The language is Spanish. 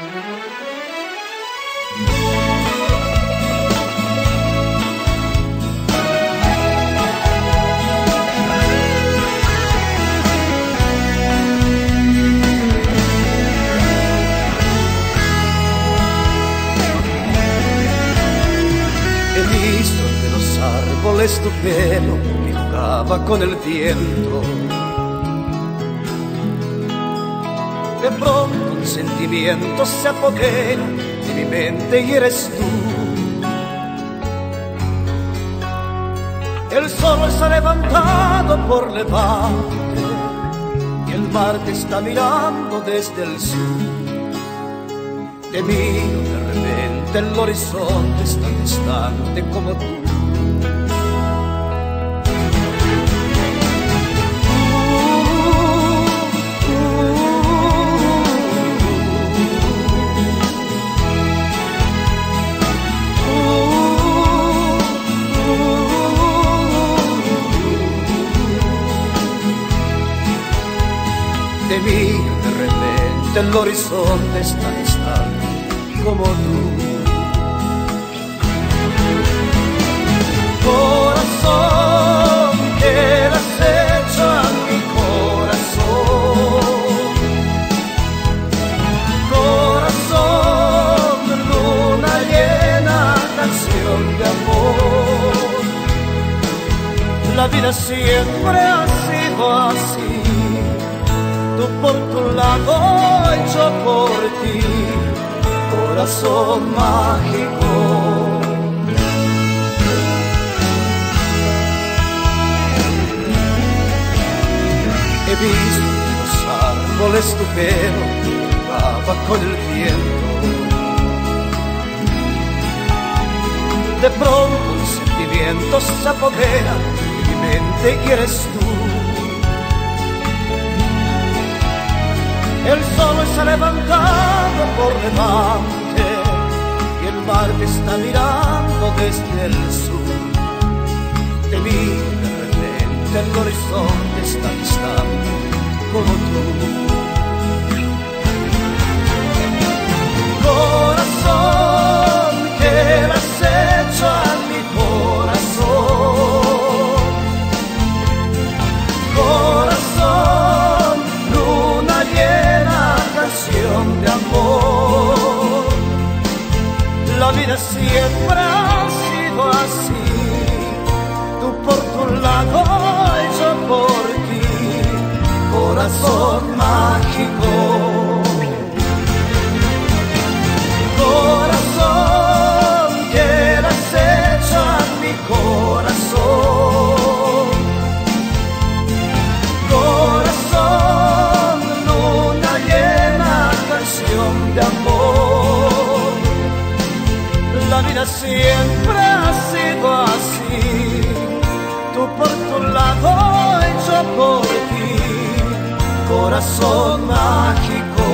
He visto de los árboles tu pelo que jugaba con el viento. De pronto un sentimiento se apodera de mi mente y eres tú. El sol se ha levantado por levante y el mar te está mirando desde el sur. Te miro de repente, el horizonte es tan distante como tú. Te miro de repente, el horizonte es tan distante como tú. Corazón, que le has hecho a mi corazón. Corazón, luna llena, canción de amor. La vida siempre ha sido así. Tú por tu lado y yo por ti, corazón mágico. He visto en los árboles tu pelo que jugaba con el viento. De pronto un sentimiento se apodera de mi mente y eres tú. El sol se ha levantado por levante y el mar te está mirando desde el sur. Te miro de repente, el horizonte está distante como tú. Corazón, que le has hecho a mi corazón. Corazón, luna llena, canción de amor. La vida siempre ha sido así. Tú por tu lado y yo por ti, corazón mágico. Corazón, que le has hecho a mi corazón. Corazón, luna llena, canción de amor. La vida siempre ha sido así. Tú por tu lado y yo por ti, corazón mágico.